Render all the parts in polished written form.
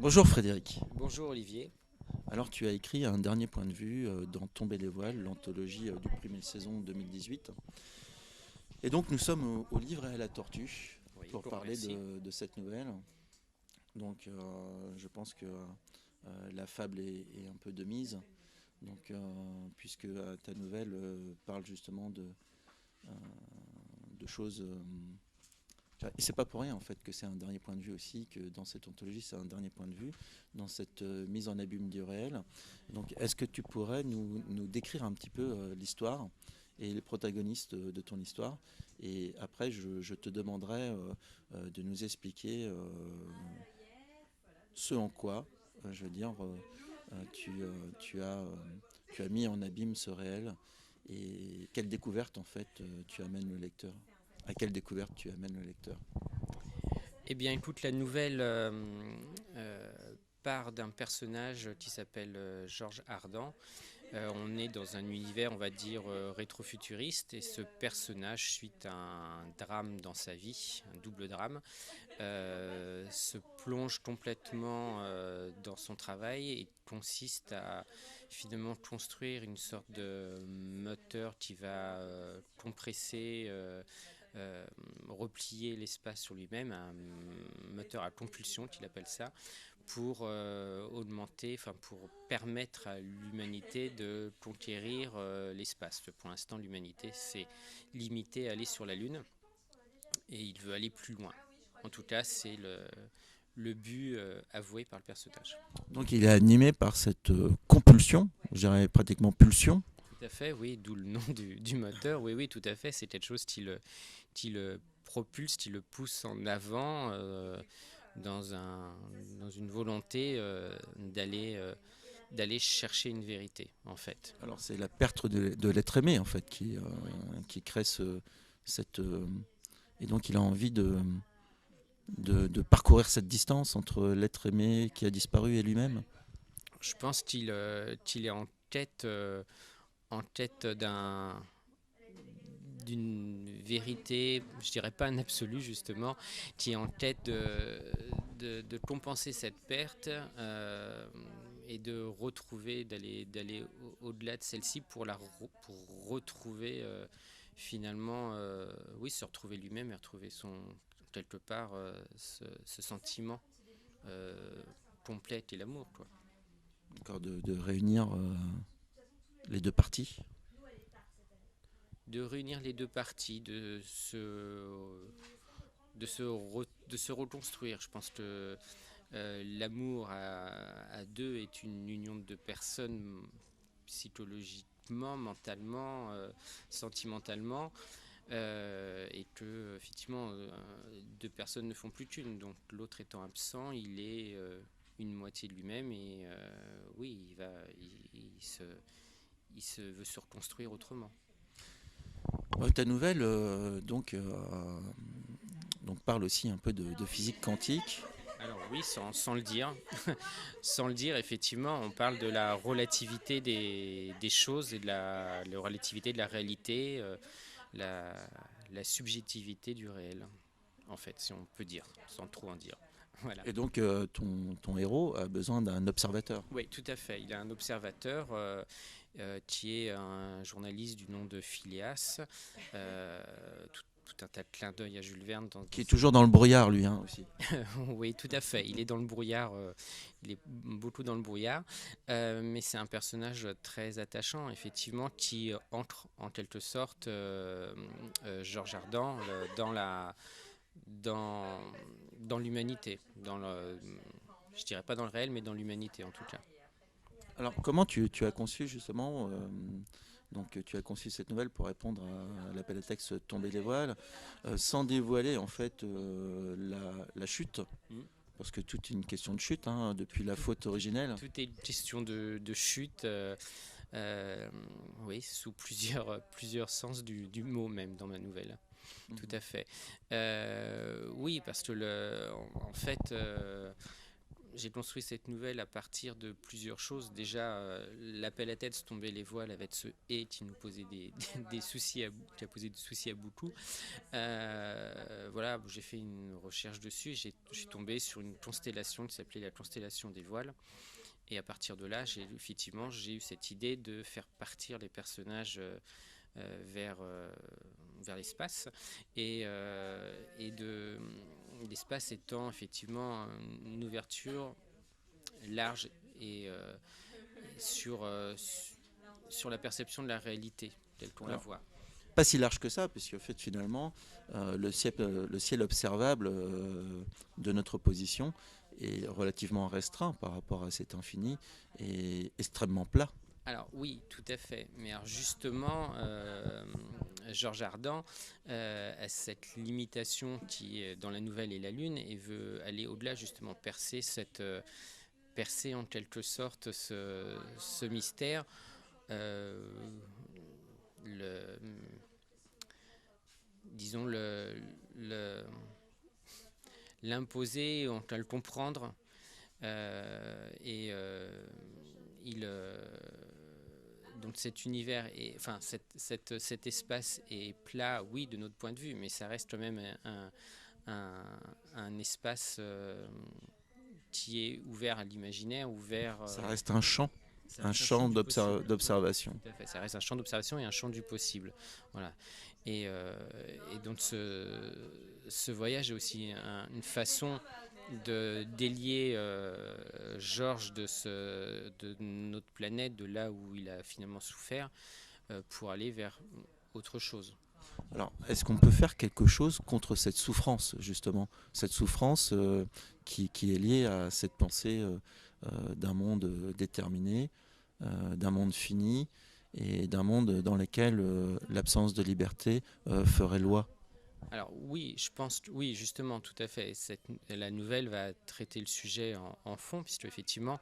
Bonjour Frédéric. Bonjour Olivier. Alors tu as écrit un dernier point de vue dans Tomber les voiles, l'anthologie du premier saison 2018. Et donc nous sommes au livre et à la tortue Oui, pour je vous parler remercie. de cette nouvelle. Donc je pense que la fable est un peu de mise. Donc puisque ta nouvelle parle justement euh, de choses. Et c'est pas pour rien en fait que c'est un dernier point de vue aussi, que dans cette anthologie c'est un dernier point de vue, dans cette mise en abîme du réel. Donc est-ce que tu pourrais nous décrire un petit peu l'histoire et les protagonistes de ton histoire, et après je te demanderai de nous expliquer ce en quoi, je veux dire, tu as mis en abîme ce réel, et quelle découverte en fait tu amènes le lecteur. À quelle découverte tu amènes le lecteur. Eh bien, écoute, la nouvelle euh, part d'un personnage qui s'appelle Georges Ardan. On est dans un univers, on va dire, rétrofuturiste, et ce personnage, suite à un drame dans sa vie, un double drame, se plonge complètement dans son travail et consiste à finalement construire une sorte de moteur qui va compresser, replier l'espace sur lui-même, un moteur à compulsion qu'il appelle ça, pour augmenter, enfin pour permettre à l'humanité de conquérir l'espace. Pour l'instant, l'humanité s'est limitée à aller sur la Lune et il veut aller plus loin. En tout cas, c'est le but avoué par le personnage. Donc il est animé par cette compulsion, je dirais pratiquement pulsion. Tout à fait, oui, d'où le nom du moteur. Oui, oui, tout à fait. C'est quelque chose qui le propulse, qui le pousse en avant dans, dans une volonté d'aller chercher une vérité, en fait. Alors c'est la perte de l'être aimé en fait Oui. qui crée cette... et donc il a envie de parcourir cette distance entre l'être aimé qui a disparu et lui-même. Je pense qu'il est en quête d'une vérité, je dirais pas un absolu justement, qui est en tête de compenser cette perte et de retrouver, d'aller au-delà de celle-ci pour, pour retrouver finalement, oui, se retrouver lui-même et retrouver quelque part ce sentiment euh, complet qu'est l'amour, quoi. D'accord, de réunir les deux parties. De réunir les deux parties, de se reconstruire. Je pense que l'amour à deux est une union de deux personnes psychologiquement, mentalement, sentimentalement, et que effectivement deux personnes ne font plus qu'une. Donc l'autre étant absent, il est une moitié de lui-même et oui, il se veut se reconstruire autrement. Ta nouvelle donc parle aussi un peu de physique quantique. Alors oui, sans le dire, sans le dire, effectivement, on parle de la relativité des choses et de la relativité de la réalité, la, la subjectivité du réel, en fait, si on peut dire, sans trop en dire. Voilà. Et donc ton héros a besoin d'un observateur. Oui, tout à fait. Il a un observateur qui est un journaliste du nom de Phileas. Euh, tout un tas de clins d'œil à Jules Verne Qui est toujours dans le brouillard lui hein, aussi. Oui, tout à fait. Il est dans le brouillard, il est beaucoup dans le brouillard, mais c'est un personnage très attachant, effectivement, qui entre en quelque sorte Georges Ardan dans, dans l'humanité, je dirais pas dans le réel, mais dans l'humanité en tout cas. Alors comment tu as conçu justement donc tu as conçu cette nouvelle pour répondre à l'appel à texte Tomber les voiles, sans dévoiler en fait la chute, Mm. parce que tout est une question de chute hein, depuis la faute originelle. Tout est une question de chute, euh, oui, sous plusieurs sens du mot même dans ma nouvelle. Tout Mhm. à fait. Oui, parce que en fait, j'ai construit cette nouvelle à partir de plusieurs choses. Déjà, l'appel à tête, se tomber les voiles avec ce et qui nous posait des soucis, qui a posé des soucis à beaucoup. Voilà, j'ai fait une recherche dessus. Je suis tombé sur une constellation qui s'appelait la constellation des voiles. Et à partir de là, effectivement, j'ai eu cette idée de faire partir les personnages vers l'espace et de l'espace étant effectivement une ouverture large et sur la perception de la réalité telle qu'on la voit. Pas si large que ça, puisque en fait, finalement, le ciel observable de notre position est relativement restreint par rapport à cet infini et extrêmement plat. Alors oui, tout à fait. Mais alors justement, Georges Ardan a cette limitation qui est dans la nouvelle et la Lune et veut aller au-delà, justement, percer en quelque sorte ce mystère. Disons l'imposer, on peut le comprendre. Donc cet univers, enfin cet espace est plat, oui, de notre point de vue, mais ça reste quand même un espace qui est ouvert à l'imaginaire, ouvert. Ça reste un champ. Un champ d'observation. Tout à fait, ça reste un champ d'observation et un champ du possible. Voilà. Et donc ce voyage est aussi une façon de délier Georges de notre planète, de là où il a finalement souffert, pour aller vers autre chose. Alors, est-ce qu'on peut faire quelque chose contre cette souffrance, justement, cette souffrance qui est liée à cette pensée d'un monde déterminé, d'un monde fini, et d'un monde dans lequel l'absence de liberté ferait loi? Alors oui, je pense, oui, justement, tout à fait. La nouvelle va traiter le sujet en fond, puisque effectivement,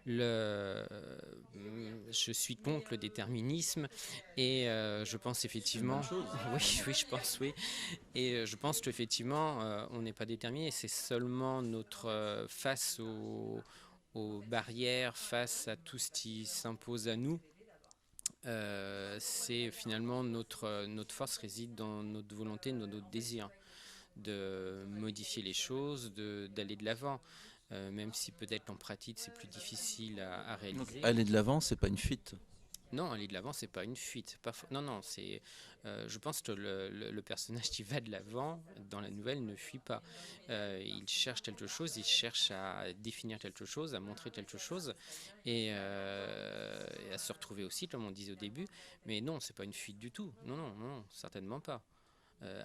je suis contre le déterminisme et je pense effectivement, oui, oui, je pense, oui, et je pense qu'effectivement, on n'est pas déterminé. C'est seulement notre face aux barrières, face à tout ce qui s'impose à nous. C'est finalement notre force réside dans notre volonté, dans notre désir de modifier les choses, d'aller de l'avant, même si peut-être en pratique c'est plus difficile à réaliser. Donc, aller de l'avant, c'est pas une fuite. Non, aller de l'avant, c'est pas une fuite. Non, non, c'est. Je pense que le personnage qui va de l'avant dans la nouvelle ne fuit pas. Il cherche quelque chose, il cherche à définir quelque chose, à montrer quelque chose, et à se retrouver aussi, comme on disait au début. Mais non, c'est pas une fuite du tout. Non, non, non, certainement pas.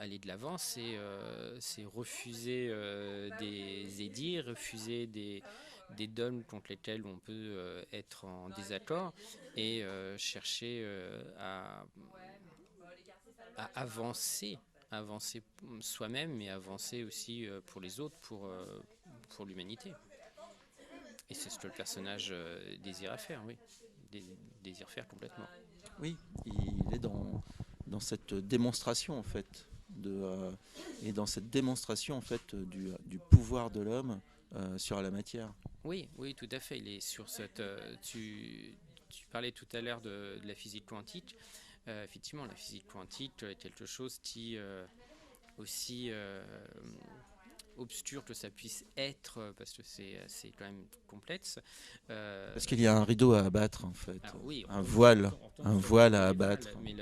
Aller de l'avant, c'est refuser des édits, refuser des dogmes contre lesquels on peut être en désaccord et chercher à avancer soi-même, mais avancer aussi pour les autres, pour l'humanité. Et c'est ce que le personnage désire faire, oui. Désire faire complètement. Oui, il est dans cette démonstration en fait et dans cette démonstration en fait du pouvoir de l'homme sur la matière. Oui, oui, tout à fait. Il est sur cette. Tu parlais tout à l'heure de la physique quantique. Effectivement, la physique quantique est quelque chose qui aussi obscur que ça puisse être, parce que c'est quand même complexe. Parce qu'il y a un rideau à abattre en fait, Alors, oui, un voile à abattre. Mais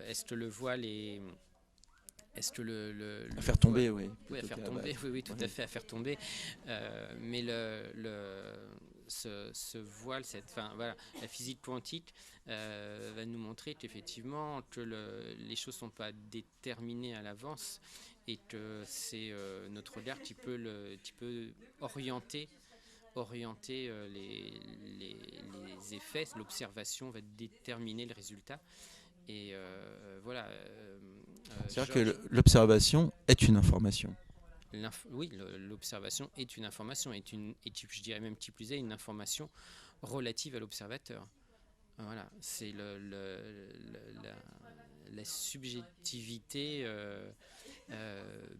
est-ce que le voile est Est-ce que à faire tomber, oui. Oui, à faire tomber, oui, tout à fait, à faire tomber. Mais ce voile, voilà, la physique quantique va nous montrer qu'effectivement que les choses ne sont pas déterminées à l'avance et que c'est notre regard qui peut orienter les effets. L'observation va déterminer le résultat. Et voilà. C'est-à-dire que l'observation est une information. Oui, l'observation est une information, je dirais même qui plus est, une information relative à l'observateur. Voilà, c'est la subjectivité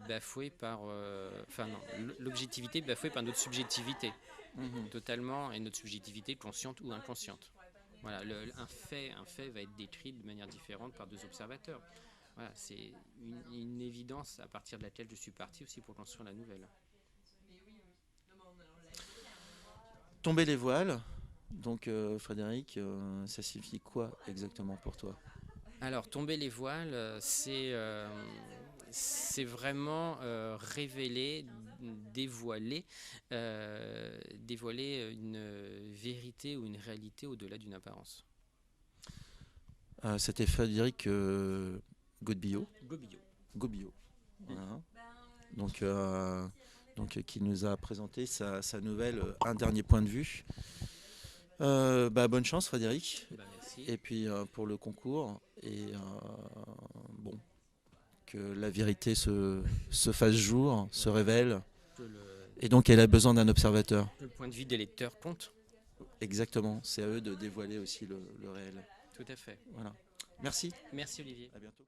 bafouée par, enfin non, l'objectivité bafouée par notre subjectivité, totalement, et notre subjectivité consciente ou inconsciente. Voilà, un fait va être décrit de manière différente par deux observateurs. Voilà, c'est une évidence à partir de laquelle je suis parti aussi pour construire la nouvelle. Tomber les voiles, donc Frédéric, ça signifie quoi exactement pour toi? Alors, tomber les voiles, c'est vraiment révéler, dévoiler, dévoiler une vérité ou une réalité au-delà d'une apparence. C'était Frédéric Godbillot. Gobillot. Gobillot. Voilà. Donc, qui nous a présenté sa nouvelle Un dernier point de vue. Bonne chance Frédéric. Merci. Et puis pour le concours. Et bon, que la vérité se fasse jour, se révèle. Et donc elle a besoin d'un observateur. Le point de vue des lecteurs compte. Exactement, c'est à eux de dévoiler aussi le réel. Tout à fait. Voilà. Merci. Merci Olivier. À bientôt.